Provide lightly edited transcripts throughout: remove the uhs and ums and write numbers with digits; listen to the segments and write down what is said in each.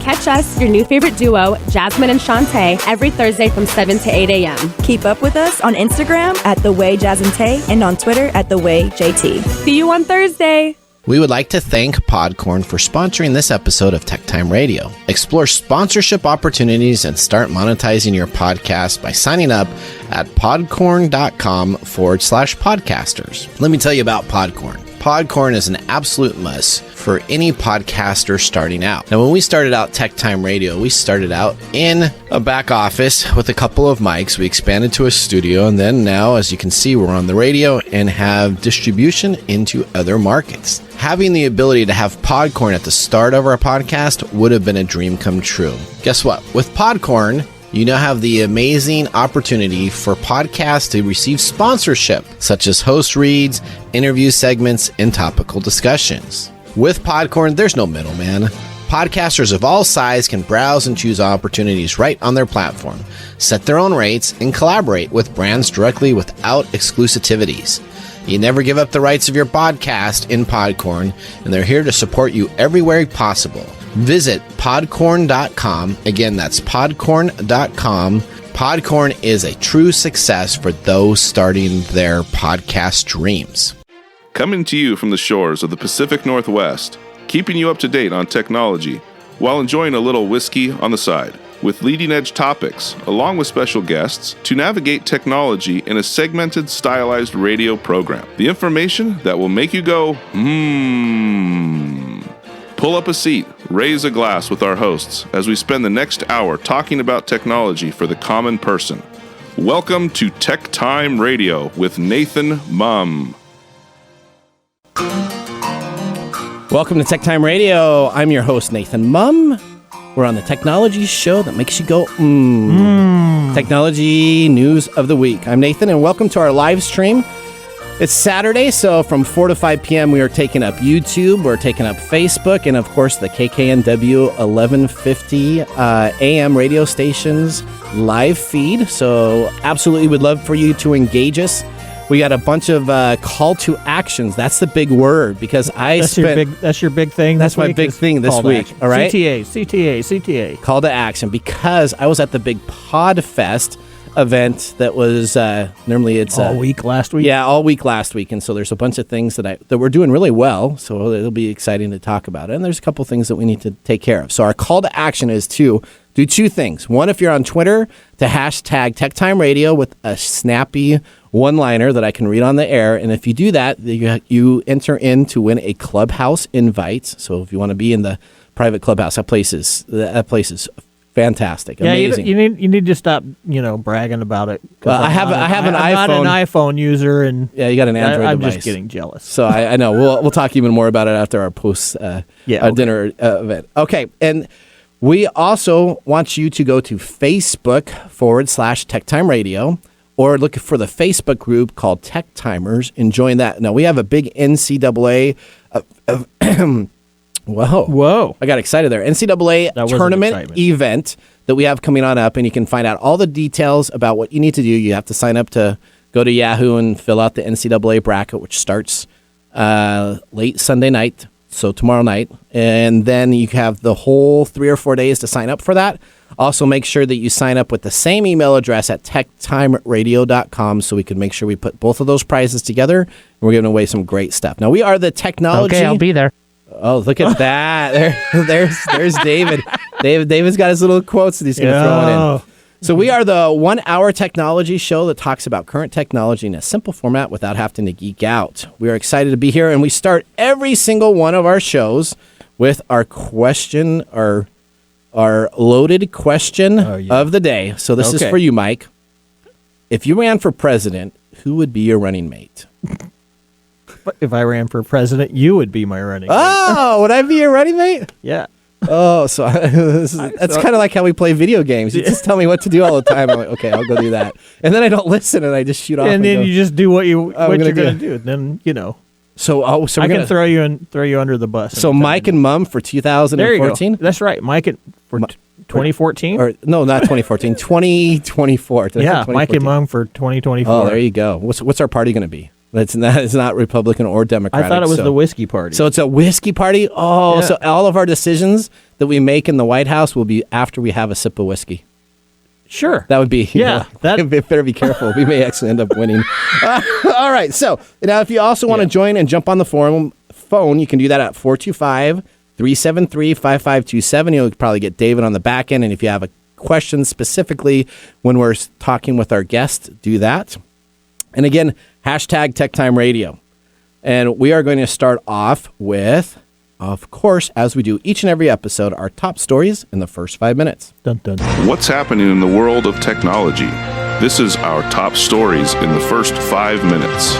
Catch us, your new favorite duo, Jasmine and Shantae, every Thursday from 7 to 8 a.m. Keep up with us on Instagram at The Way Jazz and Tay and on Twitter at The Way JT. See you on Thursday. We would like to thank Podcorn for sponsoring this episode of TechTime Radio. Explore sponsorship opportunities and start monetizing your podcast by signing up at podcorn.com/podcasters. Let me tell you about Podcorn. Podcorn is an absolute must for any podcaster starting out. Now, when we started out TechTime Radio, we started out in a back office with a couple of mics. We expanded to a studio, and then now, as you can see, we're on the radio and have distribution into other markets. Having the ability to have Podcorn at the start of our podcast would have been a dream come true. Guess what? With Podcorn, you now have the amazing opportunity for podcasts to receive sponsorship, such as host reads, interview segments, and topical discussions. With Podcorn, there's no middleman. Podcasters of all sizes can browse and choose opportunities right on their platform, set their own rates, and collaborate with brands directly without exclusivities. You never give up the rights of your podcast in Podcorn, and they're here to support you everywhere possible. Visit podcorn.com. Again, that's podcorn.com. Podcorn is a true success for those starting their podcast dreams. Coming to you from the shores of the Pacific Northwest, keeping you up to date on technology while enjoying a little whiskey on the side, with leading-edge topics, along with special guests, to navigate technology in a segmented, stylized radio program. The information that will make you go, Pull up a seat, raise a glass with our hosts as we spend the next hour talking about technology for the common person. Welcome to TechTime Radio with Nathan Mumm. Welcome to TechTime Radio. I'm your host, Nathan Mumm. We're on the technology show that makes you go, Technology news of the week. I'm Nathan, and welcome to our live stream. It's Saturday, so from 4 to 5 p.m., we are taking up YouTube, we're taking up Facebook, and of course, the KKNW 1150 AM radio station's live feed. So absolutely would love for you to engage us. We got a bunch of call to actions. That's the big word, because that's your big thing. That's my big thing this week. All right, CTA. Call to action, because I was at the big PodFest event that was normally it's all week last week. Yeah, all week last week, and so there's a bunch of things that we're doing really well. So it'll be exciting to talk about it. And there's a couple things that we need to take care of. So our call to action is to do two things. One, if you're on Twitter, to hashtag TechTime Radio with a snappy one-liner that I can read on the air. And if you do that, you enter in to win a Clubhouse invite. So if you want to be in the private Clubhouse, that place is fantastic, amazing. You need to stop bragging about it. Well, I have an iPhone. I'm not an iPhone user, and yeah, you got an Android device. I'm just getting jealous. So I know we'll talk even more about it after our post dinner event. Okay, and we also want you to go to Facebook.com/TechTime Radio, or look for the Facebook group called Tech Timers and join that. Now we have a big NCAA. Whoa. I got excited there. NCAA tournament event that we have coming on up, and you can find out all the details about what you need to do. You have to sign up to go to Yahoo and fill out the NCAA bracket, which starts late Sunday night, so tomorrow night. And then you have the whole 3 or 4 days to sign up for that. Also, make sure that you sign up with the same email address at techtimeradio.com so we can make sure we put both of those prizes together. And we're giving away some great stuff. Now, we are the technology... Okay, I'll be there. Oh, look at that. There's David. David's got his little quotes that he's going to throw in. So we are the 1 hour technology show that talks about current technology in a simple format without having to geek out. We are excited to be here, and we start every single one of our shows with our question, our loaded question of the day. So this is for you, Mike. If you ran for president, who would be your running mate? If I ran for president, you would be my running mate. Oh, would I be your running mate? Yeah. Oh, so that's kind of like how we play video games. You just tell me what to do all the time. I'm like, okay, I'll go do that. And then I don't listen, and I just shoot off. And then you just do what you're going to do. Then, So I can throw you under the bus. So Mike and Mumm for 2014? There you go. That's right. Mike for 2014? Or no, not 2014. 2024. Yeah, Mike and Mumm for 2024. Oh, there you go. What's our party going to be? It's not Republican or Democratic. I thought it was the whiskey party. So it's a whiskey party? Oh, yeah. So all of our decisions that we make in the White House will be after we have a sip of whiskey. Sure. That would be, that better be careful. We may actually end up winning. All right. So now if you also want to join and jump on the phone, you can do that at 425-373-5527. You'll probably get David on the back end. And if you have a question specifically when we're talking with our guest, do that. And again, hashtag TechTime Radio. And we are going to start off with, of course, as we do each and every episode, our top stories in the first 5 minutes. Dun, dun. What's happening in the world of technology? This is our top stories in the first 5 minutes.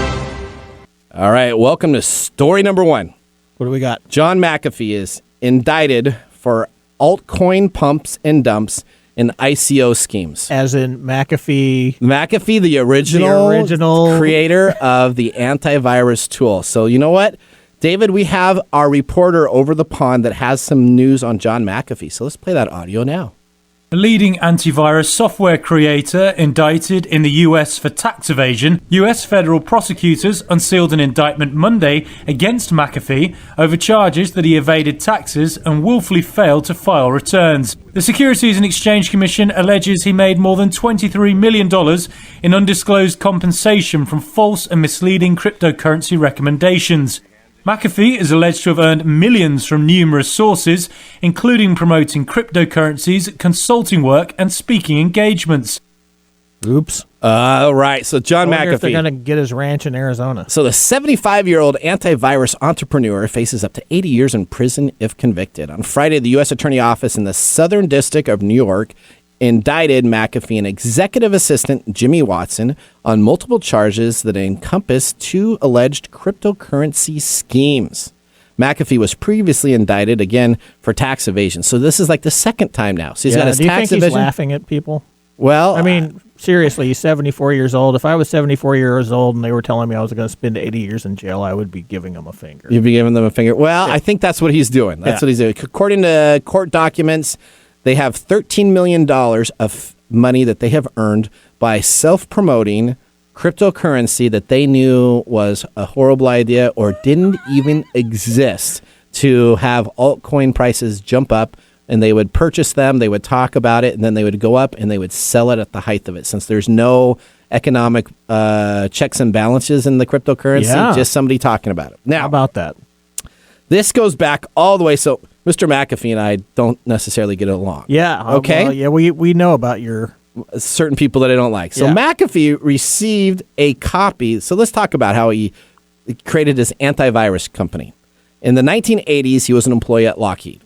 All right, welcome to story number 1. What do we got? John McAfee is indicted for altcoin pumps and dumps and ICO schemes. As in McAfee. McAfee, the original creator of the antivirus tool. So you know what? David, we have our reporter over the pond that has some news on John McAfee. So let's play that audio now. A leading antivirus software creator indicted in the U.S. for tax evasion. U.S. federal prosecutors unsealed an indictment Monday against McAfee over charges that he evaded taxes and willfully failed to file returns. The Securities and Exchange Commission alleges he made more than $23 million in undisclosed compensation from false and misleading cryptocurrency recommendations. McAfee is alleged to have earned millions from numerous sources, including promoting cryptocurrencies, consulting work, and speaking engagements. Oops. Right, so John McAfee. If they're going to get his ranch in Arizona. So the 75-year-old antivirus entrepreneur faces up to 80 years in prison if convicted. On Friday, the U.S. Attorney Office in the Southern District of New York indicted McAfee and executive assistant Jimmy Watson on multiple charges that encompass 2 alleged cryptocurrency schemes. McAfee was previously indicted again for tax evasion. So this is like the second time now. So he's got his do you tax think evasion. He's laughing at people? Well, I mean, seriously, he's 74 years old. If I was 74 years old and they were telling me I was going to spend 80 years in jail, I would be giving them a finger. You'd be giving them a finger. Well, I think that's what he's doing. That's what he's doing. According to court documents, they have $13 million of money that they have earned by self-promoting cryptocurrency that they knew was a horrible idea or didn't even exist, to have altcoin prices jump up, and they would purchase them, they would talk about it, and then they would go up and they would sell it at the height of it. Since there's no economic checks and balances in the cryptocurrency, just somebody talking about it. Now, how about that? This goes back all the way. So Mr. McAfee and I don't necessarily get along. Yeah. Okay. Well, we know about your certain people that I don't like. So McAfee received a copy. So let's talk about how he created his antivirus company. In the 1980s, he was an employee at Lockheed.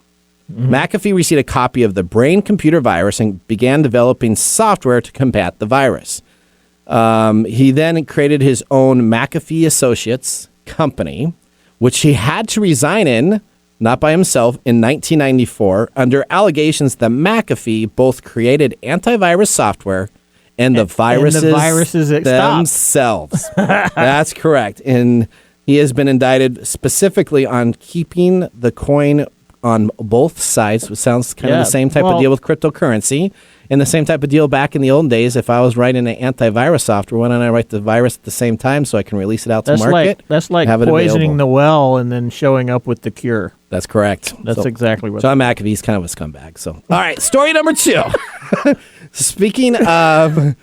Mm-hmm. McAfee received a copy of the brain computer virus and began developing software to combat the virus. He then created his own McAfee Associates company, which he had to resign in, not by himself, in 1994 under allegations that McAfee both created antivirus software and the viruses themselves. That's correct. And he has been indicted specifically on keeping the coin on both sides, which sounds kind of the same type of deal with cryptocurrency. And the same type of deal back in the old days, if I was writing an antivirus software, why don't I write the virus at the same time so I can release it out to market? That's like poisoning the well and then showing up with the cure. That's correct. That's exactly what. John McAfee's kind of a scumbag. So, all right, story number 2. Speaking of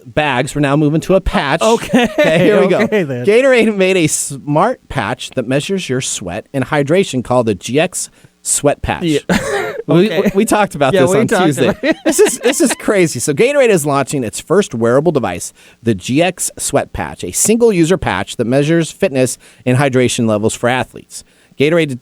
bags, we're now moving to a patch. Okay, here we go. Then. Gatorade made a smart patch that measures your sweat and hydration called the GX Sweat patch. Yeah. We talked about this on Tuesday. This is crazy. So Gatorade is launching its first wearable device, the GX Sweat patch, a single-user patch that measures fitness and hydration levels for athletes. Gatorade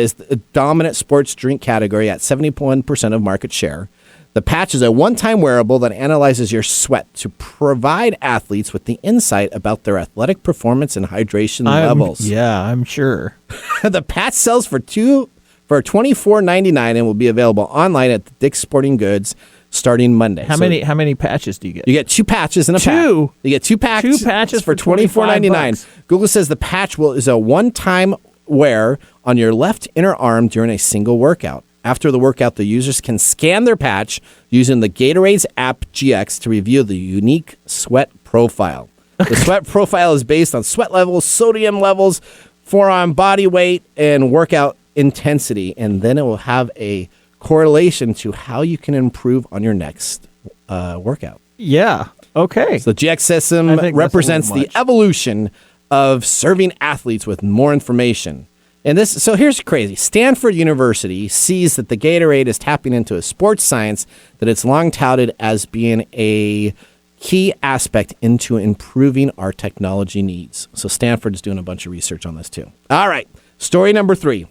is the dominant sports drink category at 71% of market share. The patch is a one-time wearable that analyzes your sweat to provide athletes with the insight about their athletic performance and hydration levels. Yeah, I'm sure. The patch sells for $24.99 and will be available online at Dick's Sporting Goods starting Monday. How many patches do you get? You get 2 patches in a pack. You get 2 packs. 2 patches for $24.99. Google says the patch is a one-time wear on your left inner arm during a single workout. After the workout, the users can scan their patch using the Gatorade's app GX to review the unique sweat profile. The sweat profile is based on sweat levels, sodium levels, forearm body weight, and workout intensity, and then it will have a correlation to how you can improve on your next workout. Yeah. Okay. So the GX system represents the evolution of serving athletes with more information. And so here's crazy. Stanford University sees that the Gatorade is tapping into a sports science that it's long touted as being a key aspect into improving our technology needs. So Stanford is doing a bunch of research on this too. All right. Story number 3.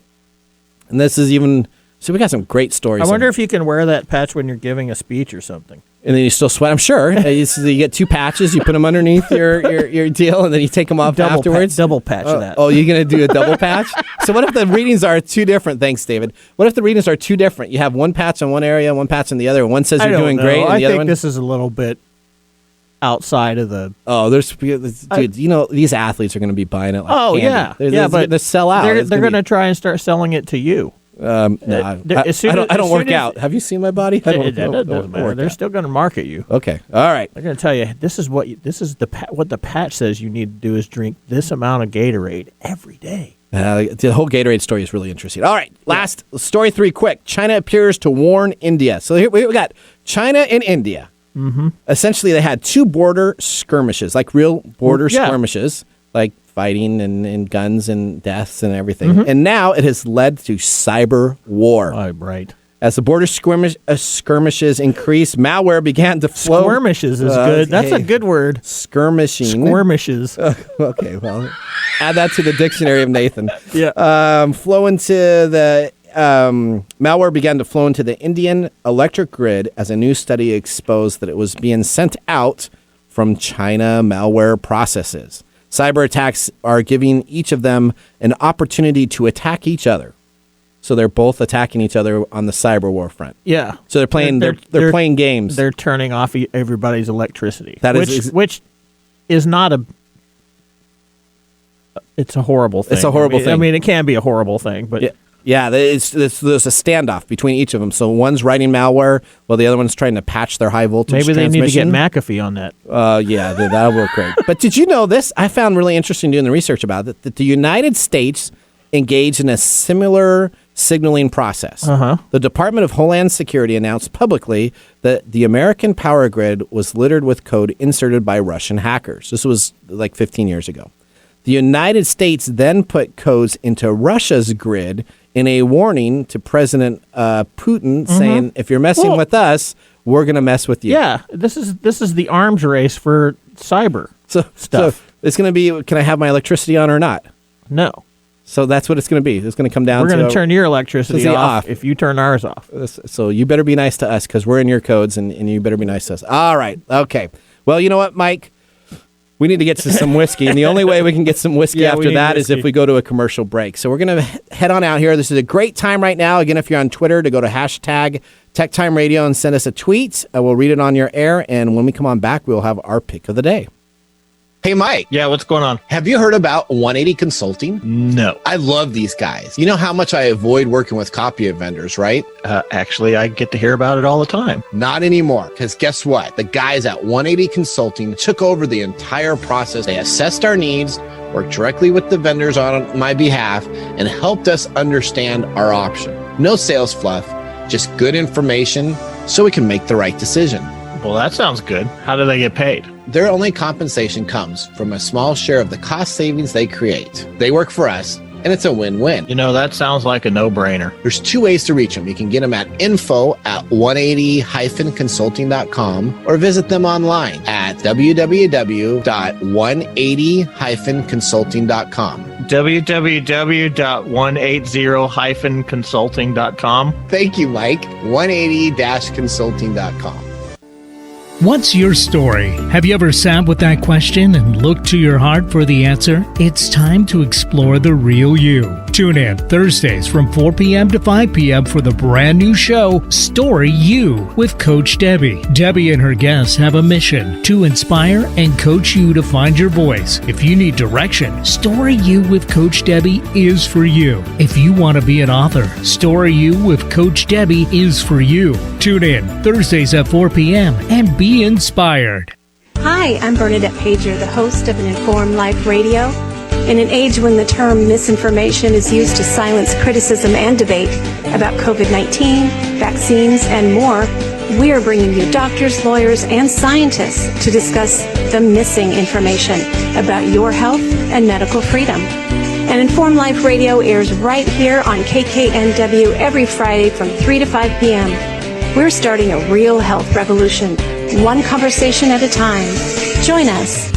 And this is even... So we got some great stories. I wonder if you can wear that patch when you're giving a speech or something. And then you still sweat. I'm sure. You get 2 patches. You put them underneath your deal, and then you take them off afterwards. Double patch that. Oh, you're going to do a double patch? So what if the readings are 2 different? Thanks, David. What if the readings are 2 different? You have 1 patch on one area, 1 patch on the other, and one says you're doing great, and the other one... I think this is a little bit outside of the... Oh, dude, these athletes are going to be buying it like candy. But they sell out. They're going to try and start selling it to you. No, I don't work out. Have you seen my body? It doesn't matter. They're still going to market you. Okay, all right. They're going to tell you what the patch says you need to do is drink this amount of Gatorade every day. The whole Gatorade story is really interesting. All right, last story 3, quick. China appears to warn India. So here we got China and India. Mm-hmm. Essentially, they had 2 border skirmishes, like real border skirmishes, like fighting and guns and deaths and everything. Mm-hmm. And now it has led to cyber war. Right. As the border skirmishes increased, malware began to flow. Skirmishes is good. That's a good word. Skirmishing. Skirmishes. Okay, well, add that to the dictionary of Nathan. Yeah. Flow into the... malware began to flow into the Indian electric grid as a new study exposed that it was being sent out from China malware processes. Cyber attacks are giving each of them an opportunity to attack each other. So they're both attacking each other on the cyber war front. Yeah. So they're playing they're playing games. They're turning off everybody's electricity. Which is not a... It's a horrible thing. It's a horrible thing. I mean, it can be a horrible thing, but... Yeah, there's a standoff between each of them. So one's writing malware, while the other one's trying to patch their high voltage Maybe they transmission. need to get McAfee on that. Yeah, that'll work great. But did you know this? I found really interesting doing the research about it, that the United States engaged in a similar signaling process. Uh-huh. The Department of Homeland Security announced publicly that the American power grid was littered with code inserted by Russian hackers. This was like 15 years ago. The United States then put codes into Russia's grid in a warning to President Putin, saying, if you're messing with us, we're going to mess with you. Yeah, this is the arms race for cyber stuff. So it's going to be, can I have my electricity on or not? No. So that's what it's going to be. It's going to come down to... We're going to turn your electricity off if you turn ours off. So you better be nice to us because we're in your codes, and you better be nice to us. All right. Okay. Well, you know what, Mike? We need to get to some whiskey, and the only way we can get some whiskey after that is if we go to a commercial break. So we're going to head on out here. This is a great time right now. Again, if you're on Twitter, to go to hashtag TechTime Radio and send us a tweet. We'll read it on your air, and when we come on back, we'll have our pick of the day. Hey, Mike. Yeah, what's going on? Have you heard about 180 Consulting? No. I love these guys. You know how much I avoid working with copy vendors, right? Actually, I get to hear about it all the time. Not anymore, because guess what? The guys at 180 Consulting took over the entire process. They assessed our needs, worked directly with the vendors on my behalf, and helped us understand our option. No sales fluff, just good information so we can make the right decision. Well, that sounds good. How do they get paid? Their only compensation comes from a small share of the cost savings they create. They work for us, and it's a win-win. You know, that sounds like a no-brainer. There's 2 ways to reach them. You can get them at info@180-consulting.com or visit them online at www.180-consulting.com. www.180-consulting.com. Thank you, Mike. 180-consulting.com. What's your story? Have you ever sat with that question and looked to your heart for the answer? It's time to explore the real you. Tune in Thursdays from 4 p.m. to 5 p.m. for the brand new show, Story You, with Coach Debbie. Debbie and her guests have a mission to inspire and coach you to find your voice. If you need direction, Story You with Coach Debbie is for you. If you want to be an author, Story You with Coach Debbie is for you. Tune in Thursdays at 4 p.m. and be inspired. Hi, I'm Bernadette Pager, the host of An Informed Life Radio. In an age when the term misinformation is used to silence criticism and debate about COVID-19, vaccines, and more, we are bringing you doctors, lawyers, and scientists to discuss the missing information about your health and medical freedom. And Informed Life Radio airs right here on KKNW every Friday from 3 to 5 p.m. We're starting a real health revolution, one conversation at a time. Join us.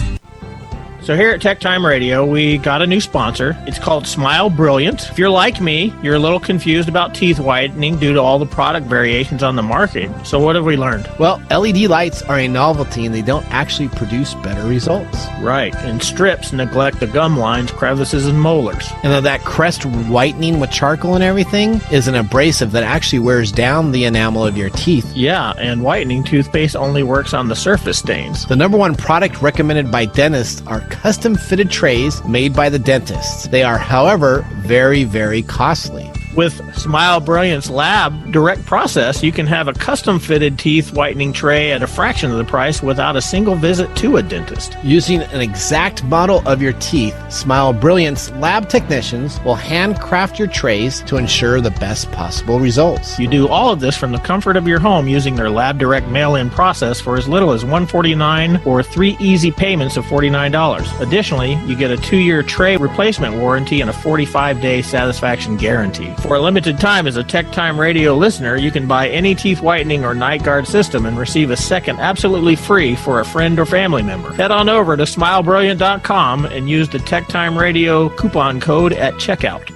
So here at TechTime Radio, we got a new sponsor. It's called Smile Brilliant. If you're like me, you're a little confused about teeth whitening due to all the product variations on the market. So what have we learned? Well, LED lights are a novelty and they don't actually produce better results. Right, and strips neglect the gum lines, crevices, and molars. And then that crest whitening with charcoal and everything is an abrasive that actually wears down the enamel of your teeth. Yeah, and whitening toothpaste only works on the surface stains. The number one product recommended by dentists are custom-fitted trays made by the dentists. They are, however, very, very costly. With Smile Brilliant's lab direct process, you can have a custom-fitted teeth whitening tray at a fraction of the price without a single visit to a dentist. Using an exact model of your teeth, Smile Brilliant's lab technicians will handcraft your trays to ensure the best possible results. You do all of this from the comfort of your home using their lab direct mail-in process for as little as $149 or 3 easy payments of $49. Additionally, you get a 2-year tray replacement warranty and a 45-day satisfaction guarantee. For a limited time, as a TechTime Radio listener, you can buy any teeth whitening or night guard system and receive a second absolutely free for a friend or family member. Head on over to smilebrilliant.com and use the TechTime Radio coupon code at checkout.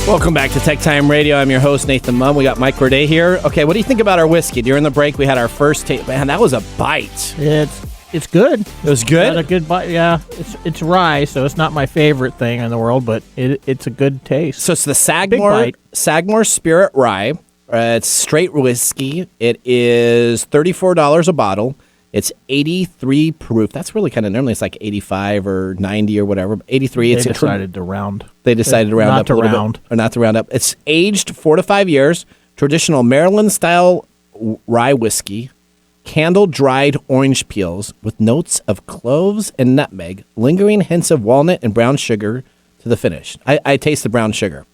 Welcome back to Tech Time Radio. I'm your host, Nathan Mumm. We got Mike Roday here. Okay, what do you think about our whiskey? During the break, we had our first taste. Man, that was a bite. It's good. It was good? Got a good bite. Yeah, it's rye, so it's not my favorite thing in the world, but it's a good taste. So it's the Sagmore Spirit Rye. It's straight whiskey. It is $34 a bottle. It's 83 proof. That's really kind of normally it's like 85 or 90 or whatever. 83. They decided to round. They decided to round up a little bit. Or not to round up. It's aged 4 to 5 years. Traditional Maryland-style rye whiskey. Candle-dried orange peels with notes of cloves and nutmeg, lingering hints of walnut and brown sugar to the finish. I taste the brown sugar.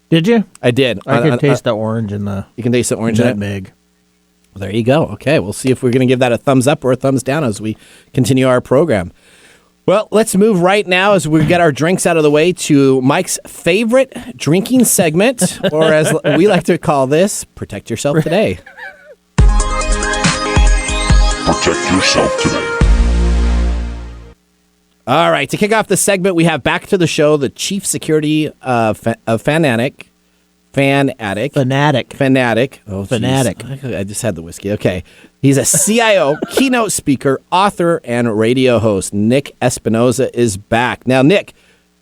Did you? I did. I could taste the orange and the You can taste the orange nutmeg. Well, there you go. Okay, we'll see if we're going to give that a thumbs up or a thumbs down as we continue our program. Well, let's move right now as we get our drinks out of the way to Mike's favorite drinking segment, or as we like to call this, Protect Yourself Today. Protect yourself today. All right, to kick off the segment, we have back to the show the chief security fanatic. Oh, Fanatic. I just had the whiskey. Okay. He's a CIO, keynote speaker, author, and radio host. Nick Esponiza is back. Now, Nick,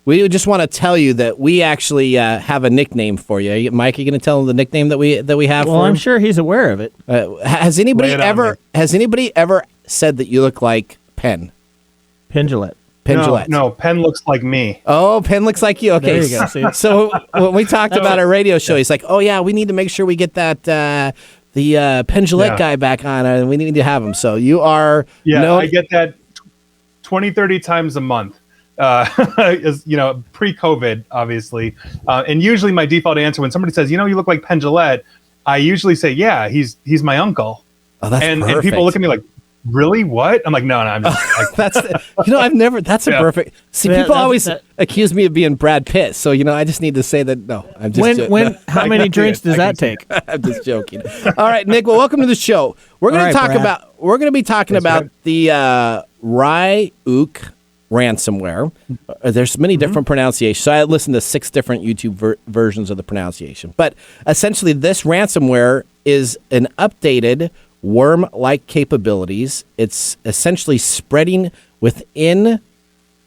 we just want to tell you that we actually have a nickname for you. Mike, are you going to tell him the nickname that we have for him? Well, I'm sure he's aware of it. Has anybody ever said that you look like Penn? Penn Jillette. No, Penn looks like me. Oh, Penn looks like you. Okay. There you go. See? So when we talked about our radio show, he's like, oh, yeah, we need to make sure we get that the Penn Jillette guy back on, and we need to have him. So you are... Yeah, I get that 20, 30 times a month. Pre-COVID, obviously. And usually my default answer when somebody says, you look like Penn Jillette, I usually say, yeah, he's my uncle. Oh, that's perfect. And people look at me like, really? What? I'm like, no, I'm just like, that's a perfect. See, people always accuse me of being Brad Pitt, so I just need to say that no, I'm just how many drinks does that take? I'm just joking. All right, Nick. Well, welcome to the show. We're going to be talking about the Ryuk Ransomware. There's many different pronunciations. So I listened to 6 different YouTube versions of the pronunciation, but essentially, this ransomware is an updated worm-like capabilities. It's essentially spreading within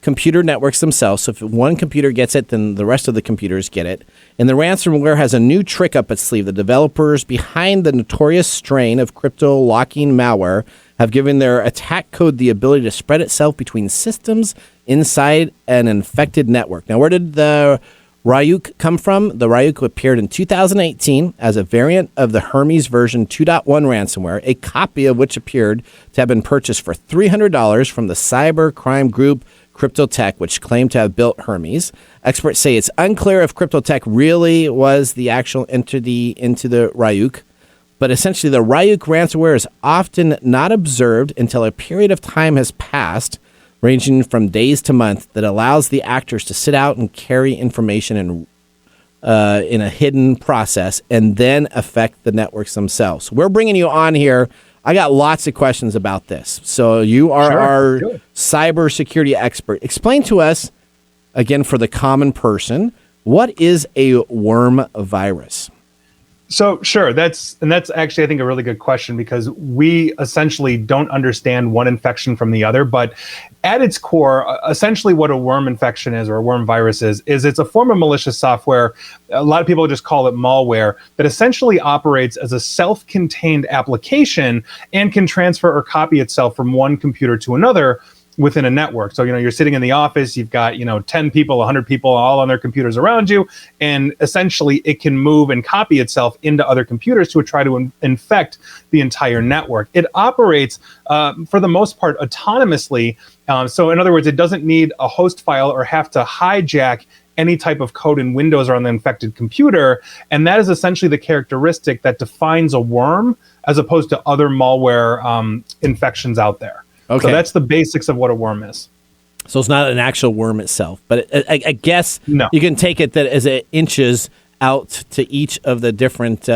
computer networks themselves. So if one computer gets it, then the rest of the computers get it. And the ransomware has a new trick up its sleeve. The developers behind the notorious strain of crypto locking malware have given their attack code the ability to spread itself between systems inside an infected network. Now, where did the Ryuk come from? The Ryuk appeared in 2018 as a variant of the Hermes version 2.1 ransomware, a copy of which appeared to have been purchased for $300 from the cyber crime group Cryptotech, which claimed to have built Hermes. Experts say it's unclear if Cryptotech really was the actual entity into the Ryuk, but essentially the Ryuk ransomware is often not observed until a period of time has passed, ranging from days to months, that allows the actors to sit out and carry information in a hidden process and then affect the networks themselves. We're bringing you on here. I got lots of questions about this. So you are our cybersecurity expert. Explain to us, again, for the common person, what is a worm virus? So sure, that's actually, I think, a really good question, because we essentially don't understand one infection from the other. But at its core, essentially what a worm infection is, or a worm virus is it's a form of malicious software. A lot of people just call it malware, that essentially operates as a self-contained application and can transfer or copy itself from one computer to another within a network. So, you're sitting in the office, you've got, 10 people, 100 people all on their computers around you, and essentially it can move and copy itself into other computers to try to infect the entire network. It operates, for the most part, autonomously. So in other words, it doesn't need a host file or have to hijack any type of code in Windows or on the infected computer. And that is essentially the characteristic that defines a worm as opposed to other malware infections out there. Okay. So that's the basics of what a worm is. So it's not an actual worm itself, but I guess you can take it that as it inches out to each of the different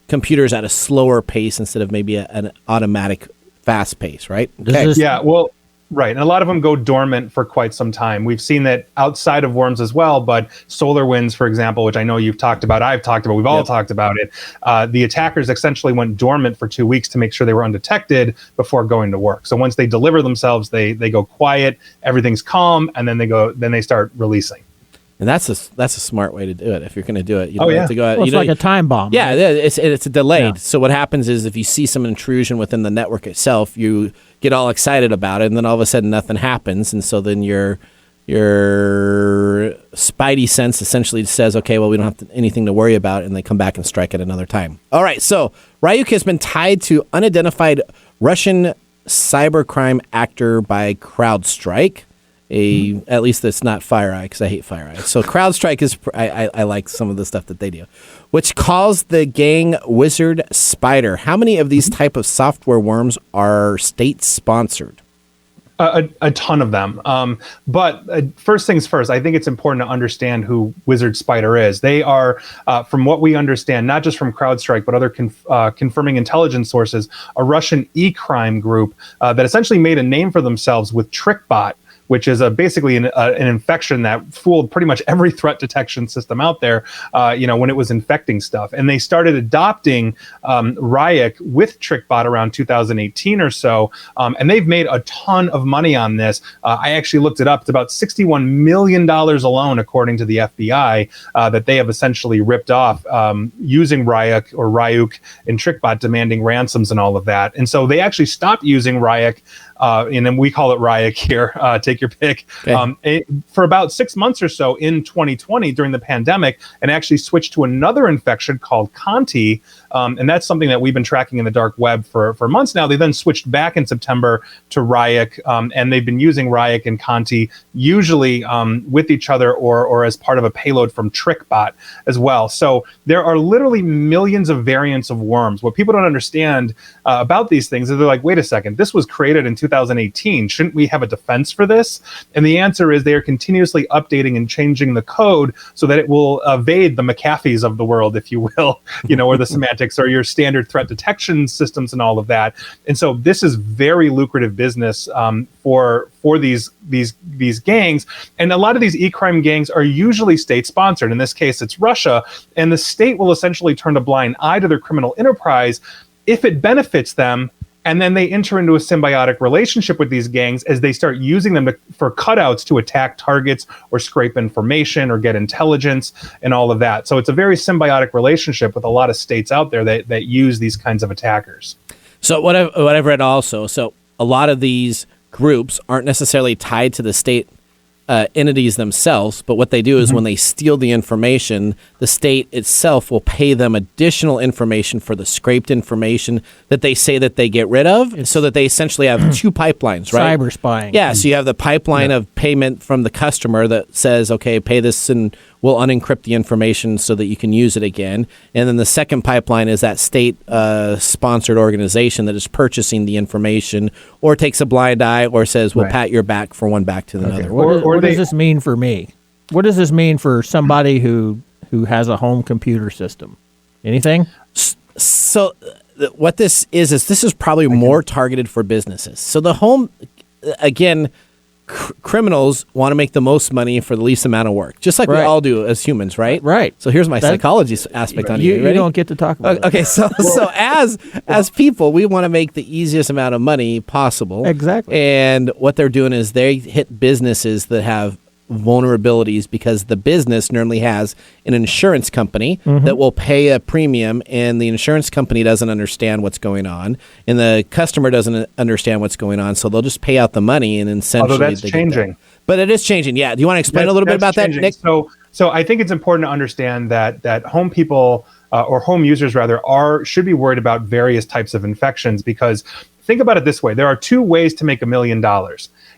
computers at a slower pace instead of maybe an automatic fast pace, right? Okay. Yeah, well, right. And a lot of them go dormant for quite some time. We've seen that outside of worms as well, but SolarWinds, for example, which I know you've talked about, I've talked about, we've all talked about it. The attackers essentially went dormant for 2 weeks to make sure they were undetected before going to work. So once they deliver themselves, they go quiet, everything's calm, and then they start releasing. And that's a smart way to do it. If you're going to do it, you don't have to go out. Well, it's like a time bomb. Yeah, right? It's delayed. Yeah. So what happens is if you see some intrusion within the network itself, you get all excited about it, and then all of a sudden nothing happens, and so then your spidey sense essentially says, okay, well, we don't have anything to worry about, and they come back and strike at another time. All right, so Ryuk has been tied to unidentified Russian cybercrime actor by CrowdStrike. At least it's not FireEye, because I hate FireEye. So CrowdStrike is I like some of the stuff that they do, which calls the gang Wizard Spider. How many of these type of software worms are state sponsored? A ton of them. But first things first, I think it's important to understand who Wizard Spider is. They are, from what we understand, not just from CrowdStrike, but other confirming intelligence sources, a Russian e-crime group that essentially made a name for themselves with TrickBot, which is basically an infection that fooled pretty much every threat detection system out there, when it was infecting stuff. And they started adopting Ryuk with TrickBot around 2018 or so, and they've made a ton of money on this. I actually looked it up. It's about $61 million alone, according to the FBI, that they have essentially ripped off using Ryuk and TrickBot, demanding ransoms and all of that. And so they actually stopped using Ryuk, and then we call it Ryuk here, take your pick, for about 6 months or so in 2020 during the pandemic, and actually switched to another infection called Conti. And that's something that we've been tracking in the dark web for months now. They then switched back in September to Ryuk, and they've been using Ryuk and Conti usually with each other or as part of a payload from TrickBot as well. So there are literally millions of variants of worms. What people don't understand about these things is they're like, wait a second, this was created in 2018. Shouldn't we have a defense for this? And the answer is they are continuously updating and changing the code so that it will evade the McAfees of the world, if you will, or the semantics or your standard threat detection systems and all of that. And so this is very lucrative business for these gangs. And a lot of these e-crime gangs are usually state sponsored. In this case, it's Russia. And the state will essentially turn a blind eye to their criminal enterprise if it benefits them. And then they enter into a symbiotic relationship with these gangs as they start using them for cutouts to attack targets or scrape information or get intelligence and all of that. So it's a very symbiotic relationship with a lot of states out there that use these kinds of attackers. So what I've read also, so a lot of these groups aren't necessarily tied to the state entities themselves, but what they do is when they steal the information, the state itself will pay them additional information for the scraped information that they say that they get rid of, so that they essentially have two pipelines, right? Cyber spying. Yeah, so you have the pipeline of payment from the customer that says, okay, pay this and we'll unencrypt the information so that you can use it again. And then the second pipeline is that state-sponsored organization that is purchasing the information or takes a blind eye or says, we'll pat your back for one back to another. What does this mean for me? What does this mean for somebody who has a home computer system? Anything? So what this is this is probably more targeted for businesses. So the home, again, criminals want to make the most money for the least amount of work, just like we all do as humans, right? Right. So here's my psychology aspect on you. You don't get to talk about it. Okay, so as people, we want to make the easiest amount of money possible. Exactly. And what they're doing is they hit businesses that have vulnerabilities because the business normally has an insurance company that will pay a premium, and the insurance company doesn't understand what's going on, and the customer doesn't understand what's going on, so they'll just pay out the money and essentially. Although that's changing. But it is changing. Yeah. Do you want to explain a little bit about that, Nick? So I think it's important to understand that home people or home users rather should be worried about various types of infections, because think about it this way: there are two ways to make $1 million.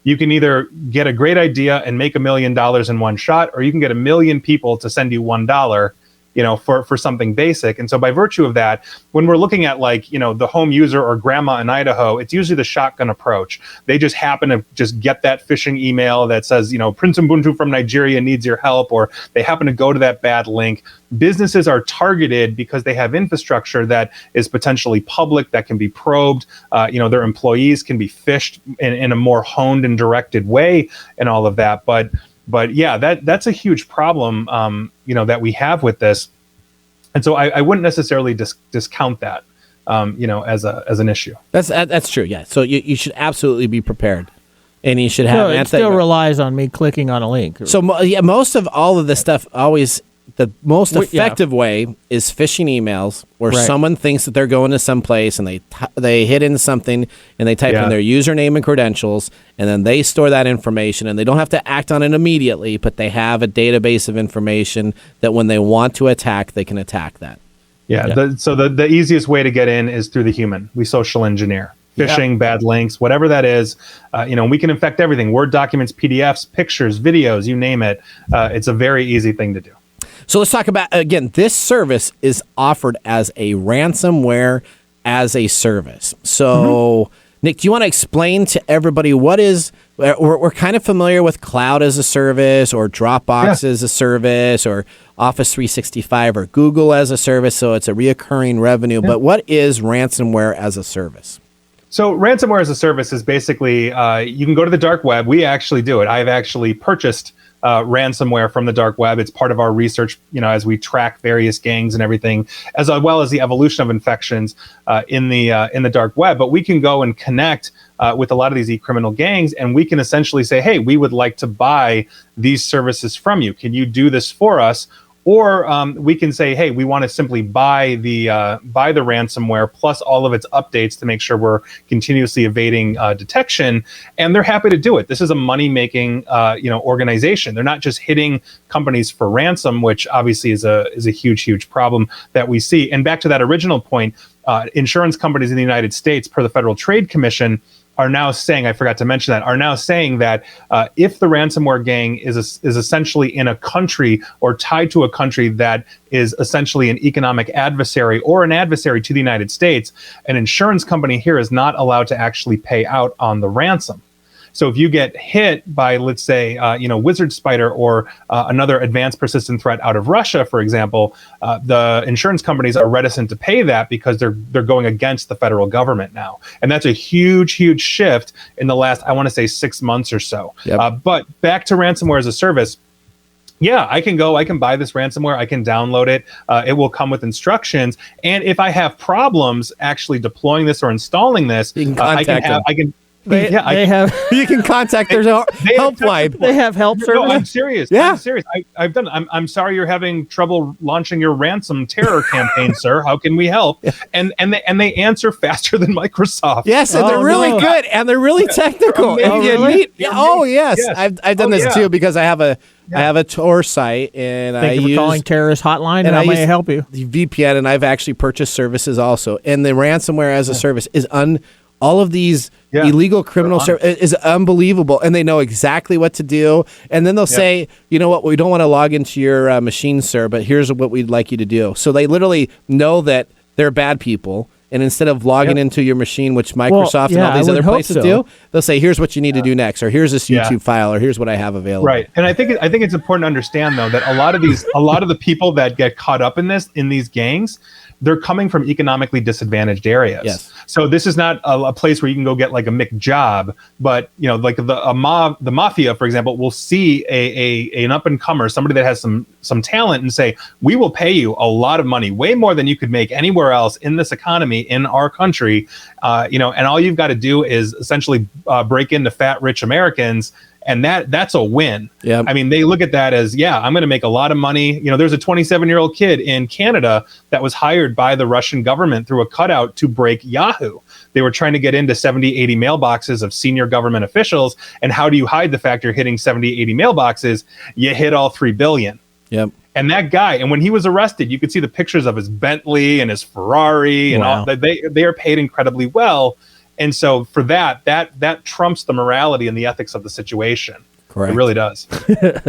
You can either get a great idea and make $1 million in one shot, or you can get 1 million people to send you $1, for something basic. And so by virtue of that, when we're looking at the home user or grandma in Idaho, it's usually the shotgun approach. They just happen to just get that phishing email that says, Prince Ubuntu from Nigeria needs your help, or they happen to go to that bad link. Businesses are targeted because they have infrastructure that is potentially public, that can be probed. Their employees can be phished in a more honed and directed way and all of that. But yeah, that's a huge problem, that we have with this. And so I wouldn't necessarily discount that, as an issue. That's true. Yeah. So you should absolutely be prepared, and you should have. It still relies on me clicking on a link. So most of all of this stuff always. The most effective way is phishing emails where someone thinks that they're going to some place and they hit in something and they type in their username and credentials, and then they store that information, and they don't have to act on it immediately, but they have a database of information that when they want to attack, they can attack that. So the easiest way to get in is through the human. We social engineer. Phishing, bad links, whatever that is, we can infect everything. Word documents, PDFs, pictures, videos, you name it. It's a very easy thing to do. So let's talk about, again, this service is offered as a ransomware as a service. So, Nick, do you want to explain to everybody what is, we're kind of familiar with cloud as a service or Dropbox as a service or Office 365 or Google as a service, so it's a reoccurring revenue. But what is ransomware as a service? So ransomware as a service is basically, you can go to the dark web. We actually do it. I've actually purchased ransomware from the dark web. It's part of our research, as we track various gangs and everything, as well as the evolution of infections in the dark web. But we can go and connect with a lot of these e-criminal gangs, and we can essentially say, hey, we would like to buy these services from you. Can you do this for us? Or we can say, hey, we want to simply buy the ransomware plus all of its updates to make sure we're continuously evading detection. And they're happy to do it. This is a money-making organization. They're not just hitting companies for ransom, which obviously is a huge problem that we see. And back to that original point, insurance companies in the United States, per the Federal Trade Commission, are now saying, I forgot to mention that, are now saying that if the ransomware gang is essentially in a country or tied to a country that is essentially an economic adversary or an adversary to the United States, an insurance company here is not allowed to actually pay out on the ransom. So if you get hit by, let's say, Wizard Spider or another advanced persistent threat out of Russia, for example, the insurance companies are reticent to pay that because they're going against the federal government now. And that's a huge shift in the last, I want to say, 6 months or so. Yep. But back to ransomware as a service. Yeah, I can buy this ransomware, I can download it, it will come with instructions, and if I have problems actually deploying this or installing this, I can They have. You can contact their helpline. They have help service. No, I'm serious. Yeah. I'm serious. I've done. I'm sorry you're having trouble launching your ransom terror campaign, sir. How can we help? And they answer faster than Microsoft. Yes, and they're really good and they're really technical. Really? Yes. I've done this too because I have a Tor site and Thank you for calling terrorist hotline. And how may I help you? The VPN, and I've actually purchased services also. And the ransomware as a service is all of these illegal criminal is unbelievable, and they know exactly what to do. And then they'll say, you know what, we don't want to log into your machine, sir, but here's what we'd like you to do. So they literally know that they're bad people. And instead of logging into your machine, which Microsoft and all these other places do, they'll say, "Here's what you need to do next," or "Here's this YouTube file," or "Here's what I have available." Right, and I think it's important to understand though that a lot of the people that get caught up in these gangs, they're coming from economically disadvantaged areas. Yes. So this is not a place where you can go get like a McJob, but like the mafia, for example, will see an up and comer, somebody that has some talent, and say, "We will pay you a lot of money, way more than you could make anywhere else in this economy in our country." And all you've got to do is essentially break into fat rich Americans. And that's a win. Yeah. I mean, they look at that as, I'm going to make a lot of money. There's a 27-year-old kid in Canada that was hired by the Russian government through a cutout to break Yahoo. They were trying to get into 70, 80 mailboxes of senior government officials. And how do you hide the fact you're hitting 70, 80 mailboxes? You hit all 3 billion. Yep. And that guy, and when he was arrested, you could see the pictures of his Bentley and his Ferrari and all. They are paid incredibly well. And so for that trumps the morality and the ethics of the situation. Correct. It really does.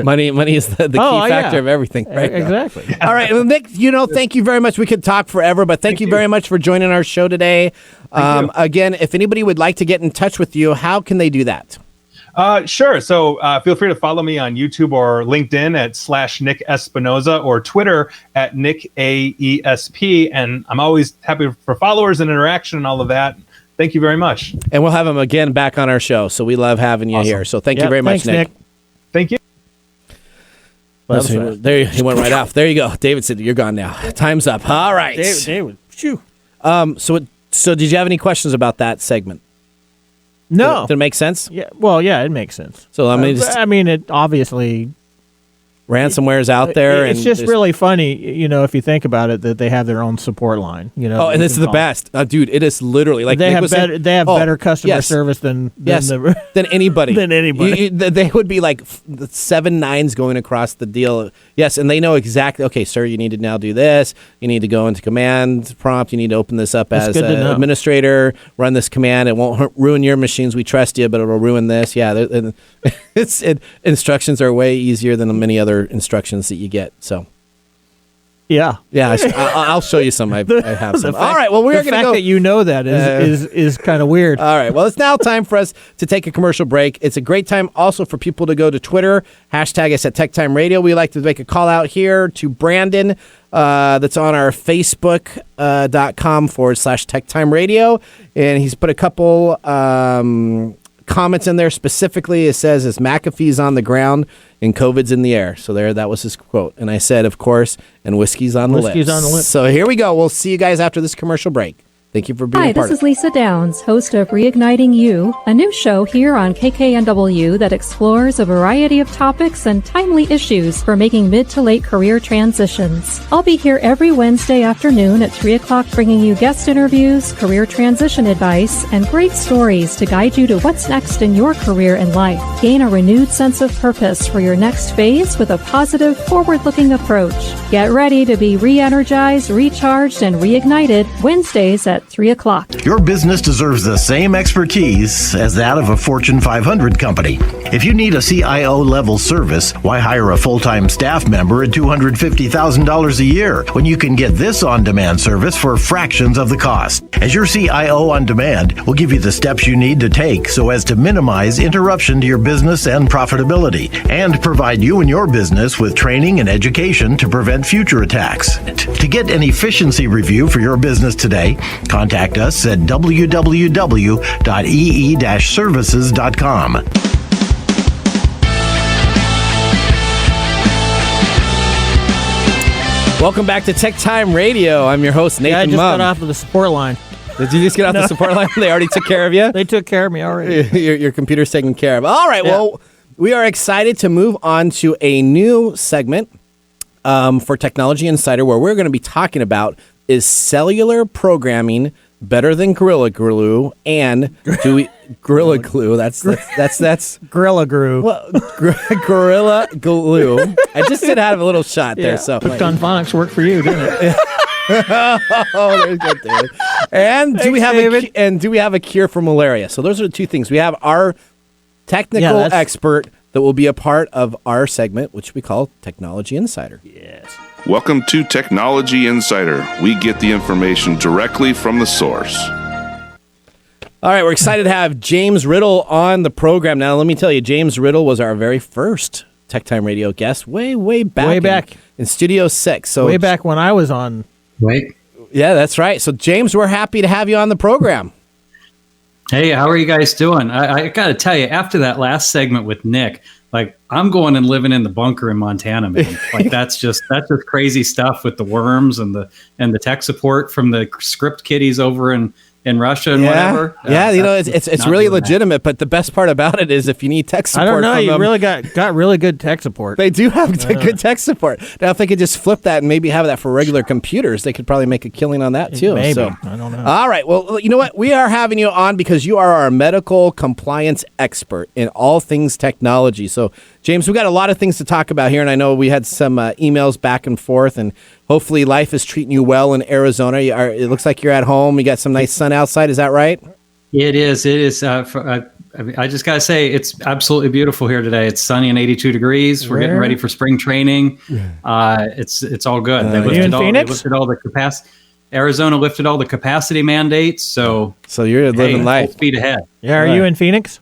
Money is the key factor of everything. Right? Exactly. Yeah. All right. Well, Nick, thank you very much. We could talk forever, but thank you very much for joining our show today. Again, if anybody would like to get in touch with you, how can they do that? Sure. So feel free to follow me on YouTube or LinkedIn at /Nick Esponiza or Twitter at Nick AESP. And I'm always happy for followers and interaction and all of that. Thank you very much. And we'll have him again back on our show. So we love having you here. So thank you very much, Nick. Thank you. Well, there he went right off. There you go. David said, "You're gone now. Time's up." All right. David. Phew. So did you have any questions about that segment? No. Did it make sense? Yeah. Well, yeah, it makes sense. So it obviously. Ransomware is out there. It's just really funny, if you think about it, that they have their own support line. And it's the best, dude. It is literally like they have better customer service than anybody. Than anybody. They would be like 7 nines going across the deal. Yes, and they know exactly. Okay, sir, you need to now do this. You need to go into command prompt. You need to open this up as an administrator. Run this command. It won't ruin your machines. We trust you, but it'll ruin this. Yeah, instructions are way easier than many other instructions that you get. So I'll show you some. I have some. All right, well, we're going to go. The fact that you know that is kind of weird. All right, well, it's now time for us to take a commercial break. It's a great time also for people to go to Twitter, hashtag us at TechTime Radio. We like to make a call out here to Brandon that's on our Facebook.com /TechTime Radio, and he's put a couple comments in there. Specifically, it says, "Is McAfee's on the ground and COVID's in the air." So that was his quote. And I said, of course, and whiskey's on the lips. Whiskey's on the lips. So here we go. We'll see you guys after this commercial break. Thank you for being a part of it. Hi, this is Lisa Downs, host of Reigniting You, a new show here on KKNW that explores a variety of topics and timely issues for making mid to late career transitions. I'll be here every Wednesday afternoon at 3 o'clock bringing you guest interviews, career transition advice, and great stories to guide you to what's next in your career and life. Gain a renewed sense of purpose for your next phase with a positive, forward-looking approach. Get ready to be re-energized, recharged, and reignited Wednesdays at 3 o'clock. Your business deserves the same expertise as that of a Fortune 500 company. If you need a CIO-level service, why hire a full-time staff member at $250,000 a year when you can get this on-demand service for fractions of the cost? As your CIO on demand, we'll give you the steps you need to take so as to minimize interruption to your business and profitability, and provide you and your business with training and education to prevent future attacks. To get an efficiency review for your business today, contact us at www.ee-services.com. Welcome back to Tech Time Radio. I'm your host, Nathan Mumm. I just got off of the support line. Did you just get off the support line? They already took care of you? They took care of me already. Your computer's taken care of. All right, well, we are excited to move on to a new segment for Technology Insider, where we're going to be talking about, is cellular programming better than Gorilla Glue? And do we Gorilla Glue? That's Gorilla Glue. Well, Gorilla Glue. I just did have a little shot there. So Hooked on Phonics worked for you, didn't it? Oh, there's good, David. And do we have a cure for malaria? So those are the two things. We have our technical expert that will be a part of our segment, which we call Technology Insider. Yes. Welcome to Technology Insider. We get the information directly from the source. All right, we're excited to have James Riddle on the program. Now, let me tell you, James Riddle was our very first TechTime Radio guest way back in Studio 6. So way back when I was on. Wait. Yeah, that's right. So, James, we're happy to have you on the program. Hey, how are you guys doing? I got to tell you, after that last segment with Nick, like, I'm going and living in the bunker in Montana, man. Like, that's just crazy stuff with the worms and the tech support from the script kiddies over in Russia and whatever. Yeah, it's really legitimate. But the best part about it is, if you need tech support, I don't know. You really got really good tech support. They do have good tech support. Now, if they could just flip that and maybe have that for regular computers, they could probably make a killing on that too. Maybe. So, I don't know. All right. Well, you know what? We are having you on because you are our medical compliance expert in all things technology. So, James, we've got a lot of things to talk about here, and I know we had some emails back and forth, and hopefully life is treating you well in Arizona. It looks like you're at home. You got some nice sun outside. Is that right? It is. It is. I just got to say, it's absolutely beautiful here today. It's sunny and 82 degrees. We're getting ready for spring training. It's all good. They lifted all the capacity. Arizona lifted all the capacity mandates. So you're living life. Full speed ahead. Yeah. Are you in Phoenix?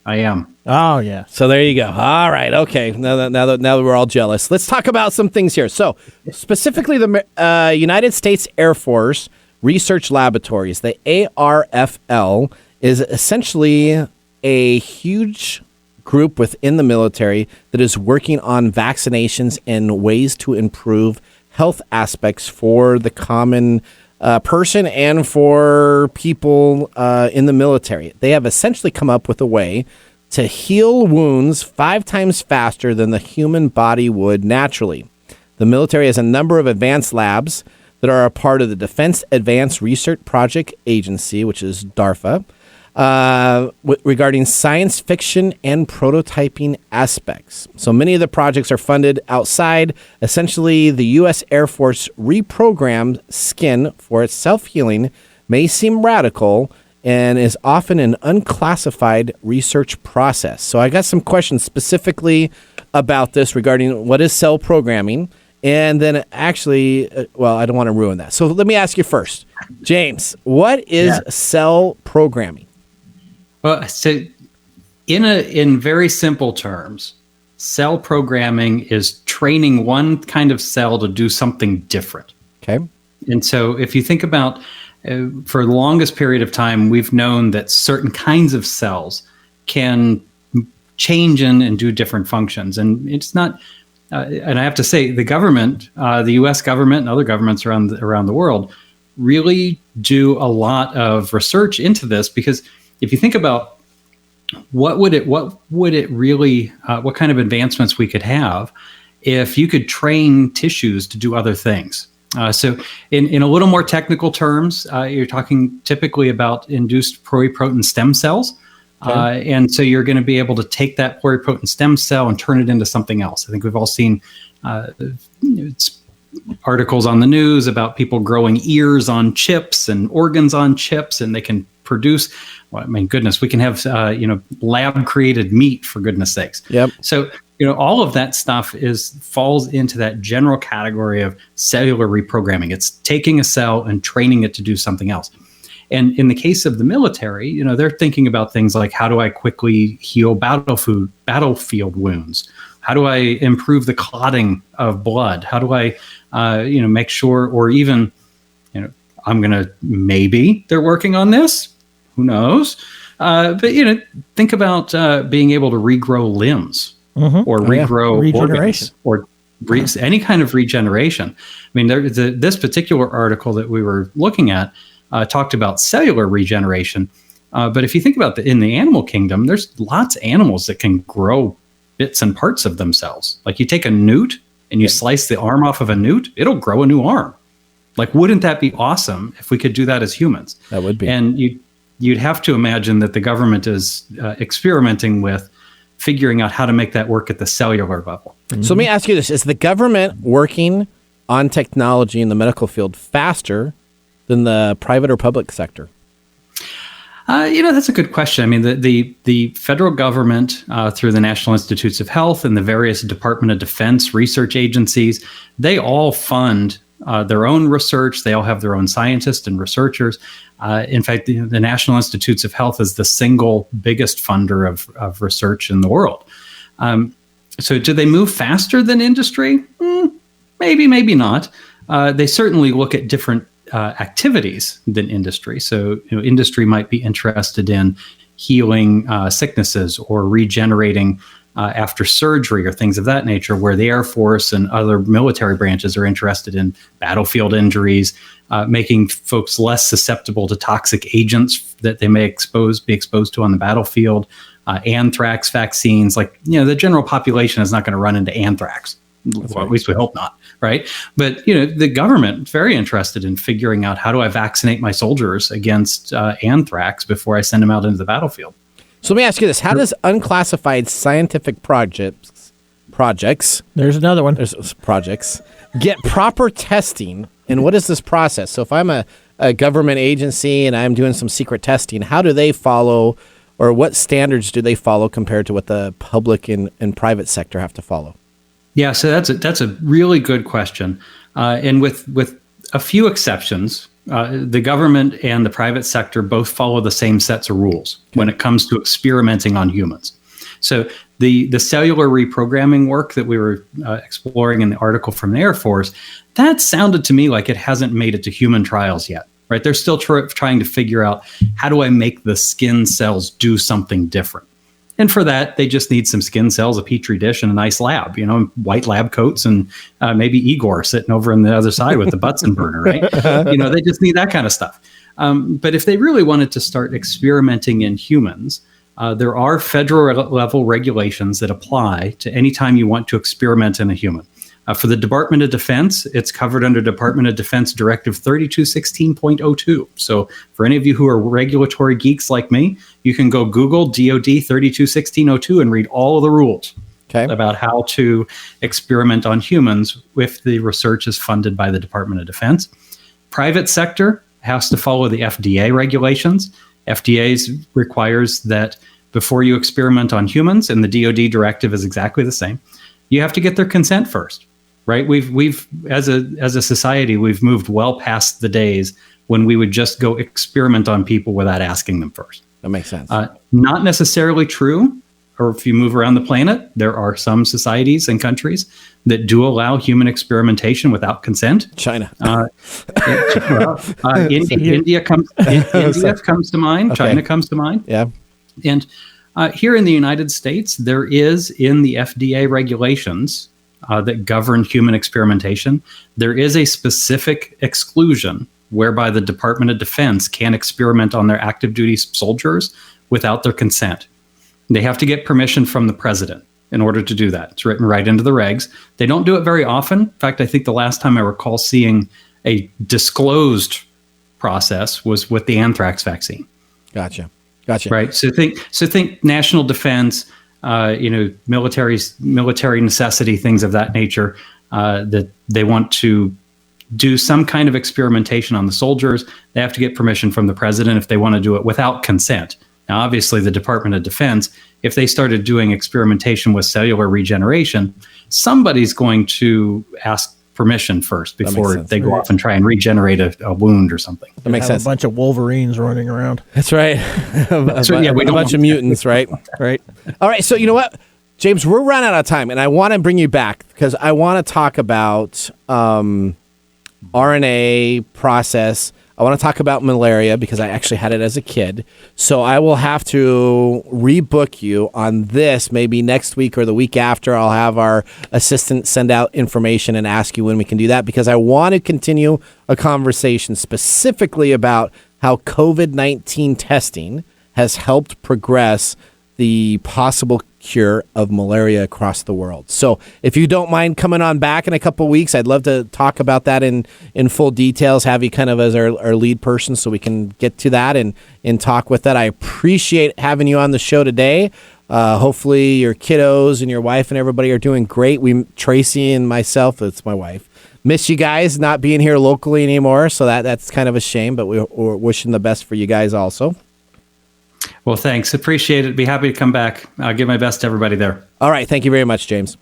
I am. Oh, yeah. So there you go. All right. Okay. Now that we're all jealous, let's talk about some things here. So specifically, the United States Air Force Research Laboratories, the ARFL, is essentially a huge group within the military that is working on vaccinations and ways to improve health aspects for the common person and for people in the military. They have essentially come up with a way to heal wounds 5 times faster than the human body would naturally. The military has a number of advanced labs that are a part of the Defense Advanced Research Project Agency, which is DARPA, regarding science fiction and prototyping aspects. So many of the projects are funded outside. Essentially, the U.S. Air Force reprogrammed skin for its self-healing may seem radical and is often an unclassified research process. So I got some questions specifically about this regarding what is cell programming. And then actually, I don't want to ruin that. So let me ask you first, James, what is cell programming? Well, so in very simple terms, cell programming is training one kind of cell to do something different. Okay. And so if you think about, for the longest period of time, we've known that certain kinds of cells can change and do different functions. And it's not, and I have to say, the government, the U.S. government and other governments around the world really do a lot of research into this, because if you think about what kind of advancements we could have if you could train tissues to do other things. So in a little more technical terms, you're talking typically about induced pluripotent stem cells. Okay. And so you're going to be able to take that pluripotent stem cell and turn it into something else. I think we've all seen articles on the news about people growing ears on chips and organs on chips, and they can produce, well, I mean, goodness, we can have, lab created meat, for goodness sakes. Yep. So, all of that stuff falls into that general category of cellular reprogramming. It's taking a cell and training it to do something else. And in the case of the military, they're thinking about things like, how do I quickly heal battlefield wounds? How do I improve the clotting of blood? How do I, make sure, or even, maybe they're working on this. Who knows? But think about being able to regrow limbs. Mm-hmm. Or regrow organs, or any kind of regeneration. I mean, this particular article that we were looking at talked about cellular regeneration. But if you think about in the animal kingdom, there's lots of animals that can grow bits and parts of themselves. Like you take a newt and you slice the arm off of a newt, it'll grow a new arm. Like, wouldn't that be awesome if we could do that as humans? That would be. And you'd have to imagine that the government is experimenting with figuring out how to make that work at the cellular level. So let me ask you this. Is the government working on technology in the medical field faster than the private or public sector? That's a good question. I mean, the federal government, through the National Institutes of Health and the various Department of Defense research agencies, they all fund their own research. They all have their own scientists and researchers. In fact, the National Institutes of Health is the single biggest funder of research in the world. So do they move faster than industry? Maybe, maybe not. They certainly look at different activities than industry. So industry might be interested in healing sicknesses or regenerating after surgery or things of that nature, where the Air Force and other military branches are interested in battlefield injuries, making folks less susceptible to toxic agents that they may be exposed to on the battlefield, anthrax vaccines. Like, the general population is not going to run into anthrax. Well, at least we hope not, right? But, the government is very interested in figuring out, how do I vaccinate my soldiers against anthrax before I send them out into the battlefield? So let me ask you this. How does unclassified scientific projects, there's another one, there's projects, get proper testing? And what is this process? So if I'm a government agency and I'm doing some secret testing, how do they follow, or what standards do they follow compared to what the public and private sector have to follow? Yeah, so that's a really good question. And with a few exceptions, the government and the private sector both follow the same sets of rules when it comes to experimenting on humans. So the cellular reprogramming work that we were exploring in the article from the Air Force, that sounded to me like it hasn't made it to human trials yet, right? They're still trying to figure out, how do I make the skin cells do something different? And for that, they just need some skin cells, a petri dish, and a nice lab, white lab coats, and maybe Igor sitting over on the other side with the Bunsen burner, right? They just need that kind of stuff. But if they really wanted to start experimenting in humans, there are federal level regulations that apply to any time you want to experiment in a human. For the Department of Defense, it's covered under Department of Defense Directive 3216.02. So for any of you who are regulatory geeks like me, you can go Google DOD 3216.02 and read all of the rules about how to experiment on humans if the research is funded by the Department of Defense. Private sector has to follow the FDA regulations. FDA requires that before you experiment on humans, and the DOD directive is exactly the same, you have to get their consent first. Right, we've as a society, we've moved well past the days when we would just go experiment on people without asking them first. That makes sense. Not necessarily true, or if you move around the planet, there are some societies and countries that do allow human experimentation without consent. China. India comes to mind. Okay. China comes to mind. Yeah. And here in the United States, there is in the FDA regulations that govern human experimentation, there is a specific exclusion whereby the Department of Defense can experiment on their active duty soldiers without their consent. They have to get permission from the president in order to do that. It's written right into the regs. They don't do it very often. In fact, I think the last time I recall seeing a disclosed process was with the anthrax vaccine. Gotcha. Right. So think national defense, military necessity, things of that nature, that they want to do some kind of experimentation on the soldiers. They have to get permission from the president if they want to do it without consent. Now, obviously, the Department of Defense, if they started doing experimentation with cellular regeneration, somebody's going to ask permission first before they go off and try and regenerate a wound or something. That makes sense. A bunch of Wolverines running around. That's right. That's right. Yeah, a bunch of mutants, right? Right. All right. So you know what, James, we're running out of time, and I want to bring you back because I want to talk about RNA process. I want to talk about malaria because I actually had it as a kid. So I will have to rebook you on this maybe next week or the week after. I'll have our assistant send out information and ask you when we can do that, because I want to continue a conversation specifically about how COVID-19 testing has helped progress the possible cure of malaria across the world. So if you don't mind coming on back in a couple of weeks, I'd love to talk about that in full details, have you kind of as our lead person so we can get to that and talk with that. I appreciate having you on the show today. Hopefully your kiddos and your wife and everybody are doing great. Tracy and myself, that's my wife, miss you guys not being here locally anymore. So that's kind of a shame, but we're wishing the best for you guys also. Well, thanks. Appreciate it. Be happy to come back. I'll give my best to everybody there. All right. Thank you very much, James.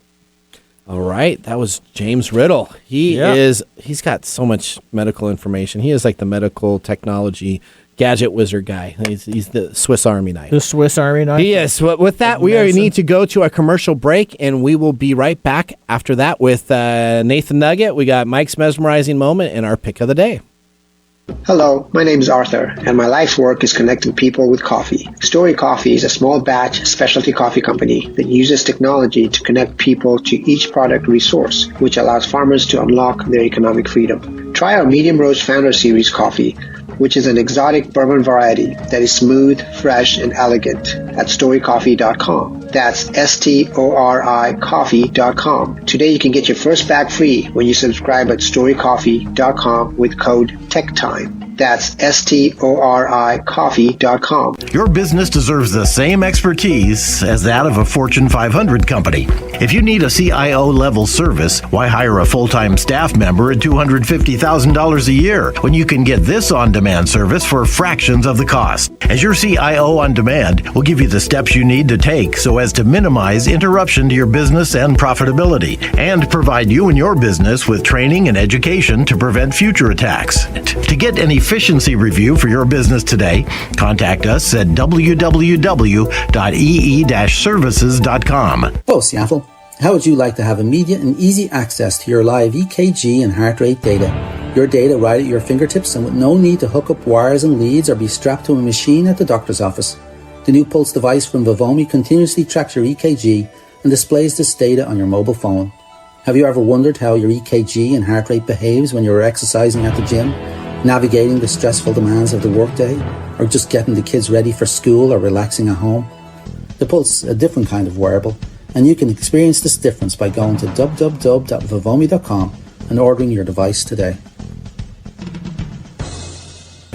All right. That was James Riddle. He's got so much medical information. He is like the medical technology gadget wizard guy. He's the Swiss Army knife. The Swiss Army knife? Yes. With that, we need to go to a commercial break, and we will be right back after that with Nathan Nugget. We got Mike's Mesmerizing Moment and our pick of the day. Hello, my name is Arthur, and my life's work is connecting people with coffee. Story Coffee is a small batch specialty coffee company that uses technology to connect people to each product resource, which allows farmers to unlock their economic freedom. Try our Medium Roast Founder Series coffee, which is an exotic bourbon variety that is smooth, fresh, and elegant at storycoffee.com. That's STORI coffee.com. Today you can get your first bag free when you subscribe at storycoffee.com with code TechTime. That's STORI coffee.com. Your business deserves the same expertise as that of a Fortune 500 company. If you need a CIO-level service, why hire a full-time staff member at $250,000 a year when you can get this on-demand service for fractions of the cost? As your CIO on demand, we'll give you the steps you need to take so as to minimize interruption to your business and profitability, and provide you and your business with training and education to prevent future attacks. To get an efficiency review for your business today, contact us at www.ee-services.com. Hello, Seattle. How would you like to have immediate and easy access to your live EKG and heart rate data? Your data right at your fingertips and with no need to hook up wires and leads or be strapped to a machine at the doctor's office. The new Pulse device from Vivomi continuously tracks your EKG and displays this data on your mobile phone. Have you ever wondered how your EKG and heart rate behaves when you're exercising at the gym, navigating the stressful demands of the workday, or just getting the kids ready for school or relaxing at home? The Pulse is a different kind of wearable, and you can experience this difference by going to www.vivomi.com and ordering your device today.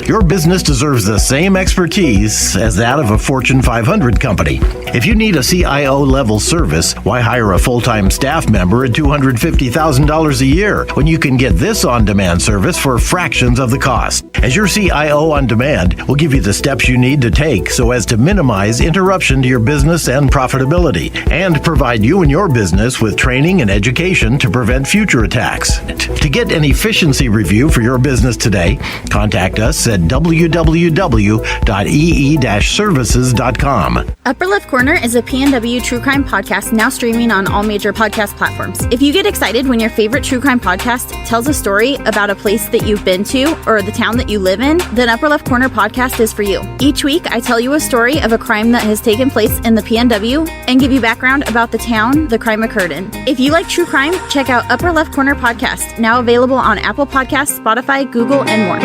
Your business deserves the same expertise as that of a Fortune 500 company. If you need a CIO-level service, why hire a full-time staff member at $250,000 a year when you can get this on-demand service for fractions of the cost? As your CIO on demand, we'll give you the steps you need to take so as to minimize interruption to your business and profitability, and provide you and your business with training and education to prevent future attacks. To get an efficiency review for your business today, contact us at www.ee-services.com. Upper Left Corner is a PNW true crime podcast now streaming on all major podcast platforms. If you get excited when your favorite true crime podcast tells a story about a place that you've been to or the town that you live in, then Upper Left Corner podcast is for you. Each week, I tell you a story of a crime that has taken place in the PNW and give you background about the town the crime occurred in. If you like true crime, check out Upper Left Corner podcast, now available on Apple Podcasts, Spotify, Google, and more.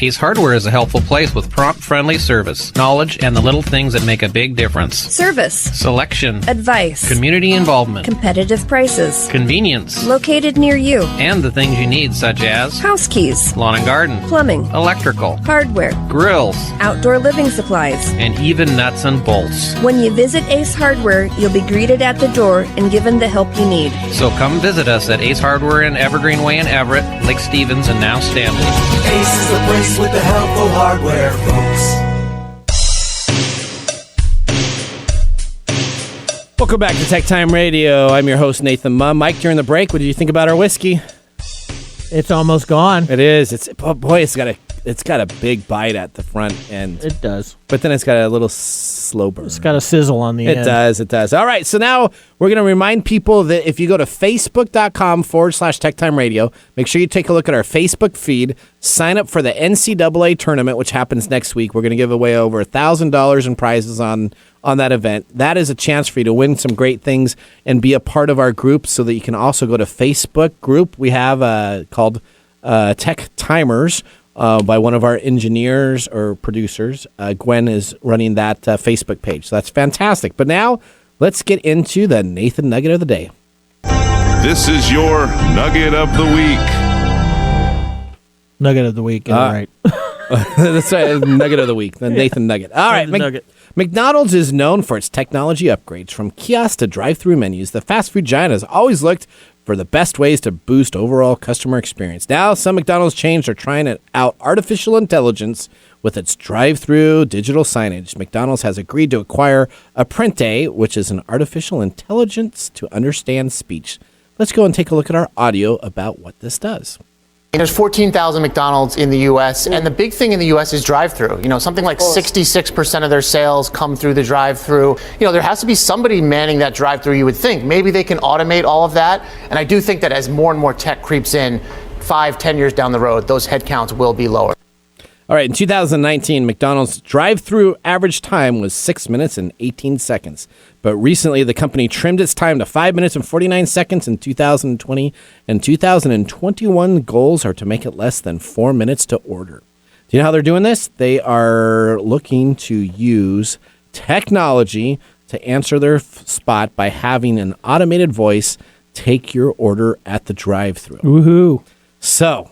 Ace Hardware is a helpful place with prompt, friendly service, knowledge, and the little things that make a big difference. Service. Selection. Advice. Community involvement. Competitive prices. Convenience. Located near you. And the things you need, such as house keys, lawn and garden, plumbing, electrical, hardware, grills, outdoor living supplies, and even nuts and bolts. When you visit Ace Hardware, you'll be greeted at the door and given the help you need. So come visit us at Ace Hardware in Evergreen Way in Everett, Lake Stevens, and now Stanley. Ace is the place with the helpful hardware, folks. Welcome back to Tech Time Radio. I'm your host, Nathan Mumm. Mike, during the break, what did you think about our whiskey? It's almost gone. It is. It's got it's got a big bite at the front end. It does. But then it's got a little slow burn. It's got a sizzle on the end. It does. All right, so now we're going to remind people that if you go to facebook.com/TechTime Radio, make sure you take a look at our Facebook feed, sign up for the NCAA tournament, which happens next week. We're going to give away over $1,000 in prizes on that event. That is a chance for you to win some great things and be a part of our group so that you can also go to Facebook group we have called Tech Timers by one of our engineers or producers. Gwen is running that Facebook page. So that's fantastic. But now let's get into the Nathan Nugget of the day. This is your Nugget of the Week. Nugget of the Week, right. That's right, Nugget of the Week, the Nathan Nugget. All right, McDonald's is known for its technology upgrades. From kiosks to drive-thru menus, the fast food giant has always looked for the best ways to boost overall customer experience. Now, some McDonald's chains are trying out artificial intelligence with its drive-thru digital signage. McDonald's has agreed to acquire Apprente, which is an artificial intelligence to understand speech. Let's go and take a look at our audio about what this does. There's 14,000 McDonald's in the U.S., and the big thing in the U.S. is drive-thru. You know, something like 66% of their sales come through the drive-thru. You know, there has to be somebody manning that drive-thru, you would think. Maybe they can automate all of that, and I do think that as more and more tech creeps in, 5-10 years down the road, those headcounts will be lower. All right, in 2019, McDonald's drive-thru average time was 6 minutes and 18 seconds. But recently, the company trimmed its time to 5 minutes and 49 seconds in 2020, and 2021 goals are to make it less than 4 minutes to order. Do you know how they're doing this? They are looking to use technology to answer their spot by having an automated voice take your order at the drive-thru. Woohoo. So,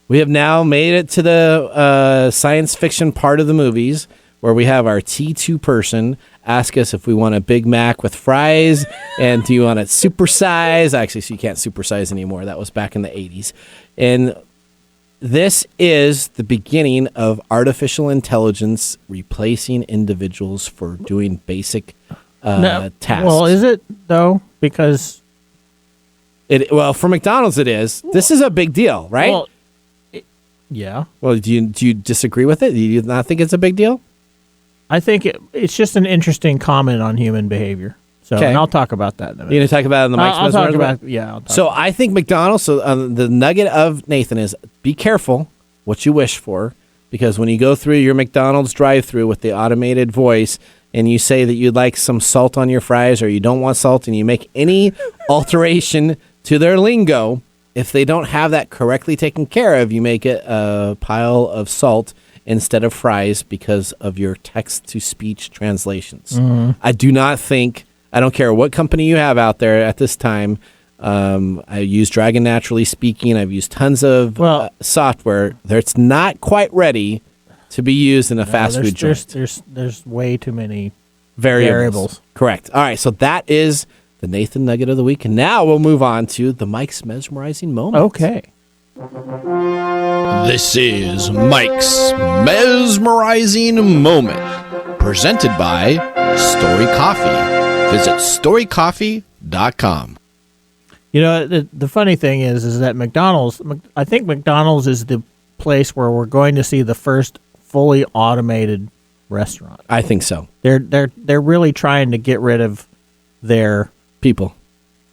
we have now made it to the science fiction part of the movies where we have our T2 person ask us if we want a Big Mac with fries and do you want it supersized? Actually, so you can't supersize anymore. That was back in the 80s. And this is the beginning of artificial intelligence replacing individuals for doing basic tasks. Well, is it, though? Because... Well, for McDonald's it is. This is a big deal, right? Well, yeah. Well, do you disagree with it? Do you not think it's a big deal? I think it's just an interesting comment on human behavior. So, and I'll talk about that in a minute. You're going to talk about it in the Mike's I'll talk Mesmerizing? about yeah. So I think McDonald's, the nugget of Nathan is be careful what you wish for, because when you go through your McDonald's drive-thru with the automated voice and you say that you'd like some salt on your fries or you don't want salt and you make any alteration to their lingo, if they don't have that correctly taken care of, you make it a pile of salt instead of fries because of your text-to-speech translations. Mm-hmm. I do not think, I don't care what company you have out there at this time, I use Dragon Naturally Speaking, I've used tons of software, that's not quite ready to be used in a fast food joint. There's way too many variables. Correct. All right, so that is the Nathan Nugget of the Week. And now we'll move on to the Mike's Mesmerizing Moment. Okay. This is Mike's Mesmerizing Moment, presented by Story Coffee. Visit storycoffee.com. You know, the funny thing is that I think McDonald's is the place where we're going to see the first fully automated restaurant. I think so. They're really trying to get rid of their people.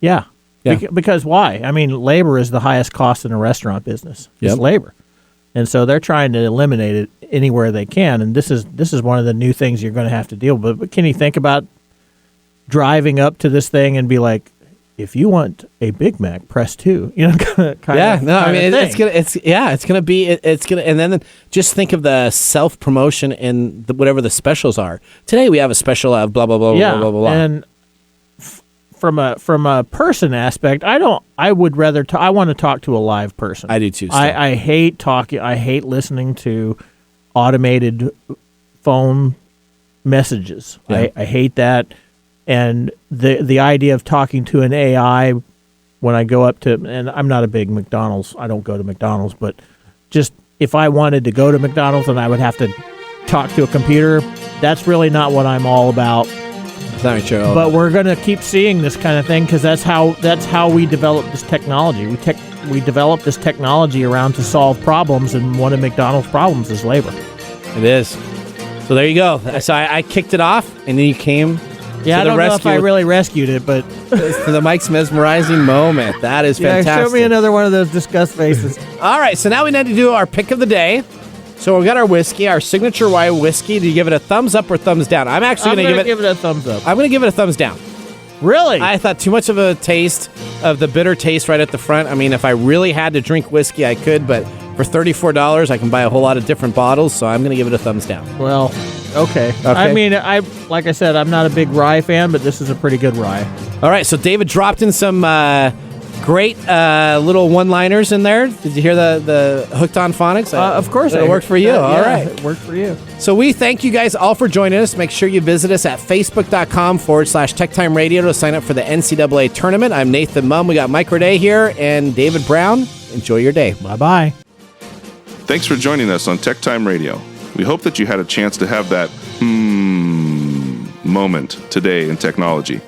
Yeah. Because why? I mean, labor is the highest cost in a restaurant business. It's Yep. labor. And so they're trying to eliminate it anywhere they can. And this is one of the new things you're going to have to deal with. But can you think about driving up to this thing and be like, if you want a Big Mac, press 2. You know, and then just think of the self promotion and whatever the specials are. Today we have a special of blah blah blah blah blah blah blah. And from a person aspect, I would rather I want to talk to a live person. I do too. I hate talking. I hate listening to automated phone messages. Yeah. I hate that. And the idea of talking to an AI when I go up to, and I'm not a big McDonald's, I don't go to McDonald's, but just if I wanted to go to McDonald's and I would have to talk to a computer, that's really not what I'm all about. It's not true. But we're going to keep seeing this kind of thing because that's how we develop this technology. We develop this technology around to solve problems, and one of McDonald's problems is labor. It is. So there you go. So I kicked it off, and then you came. Yeah, I don't know if I really rescued it, but to the Mike's mesmerizing moment. That is fantastic. Show me another one of those disgust faces. All right, so now we need to do our pick of the day. So we got our whiskey, our signature rye whiskey. Do you give it a thumbs up or thumbs down? I'm actually going to give it a thumbs up. I'm going to give it a thumbs down. Really? I thought too much of a taste of the bitter taste right at the front. I mean, if I really had to drink whiskey, I could, but for $34, I can buy a whole lot of different bottles, so I'm going to give it a thumbs down. Well, okay. I mean, like I said, I'm not a big rye fan, but this is a pretty good rye. All right, so David dropped in some great little one-liners in there. Did you hear the hooked on phonics? Of course. It worked for you. All right. It worked for you. So we thank you guys all for joining us. Make sure you visit us at facebook.com/TechTime Radio to sign up for the NCAA tournament. I'm Nathan Mumm. We got Mike Roday here and David Brown. Enjoy your day. Bye-bye. Thanks for joining us on TechTime Radio. We hope that you had a chance to have that moment today in technology.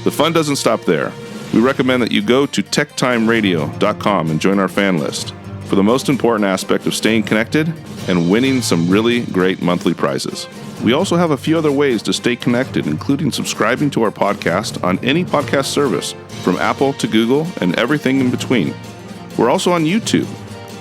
The fun doesn't stop there. We recommend that you go to techtimeradio.com and join our fan list for the most important aspect of staying connected and winning some really great monthly prizes. We also have a few other ways to stay connected, including subscribing to our podcast on any podcast service, from Apple to Google and everything in between. We're also on YouTube,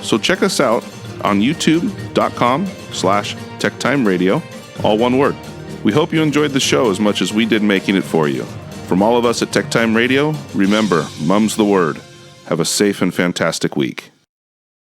so check us out on youtube.com/techtimeradio, all one word. We hope you enjoyed the show as much as we did making it for you. From all of us at TechTime Radio, remember, mum's the word. Have a safe and fantastic week.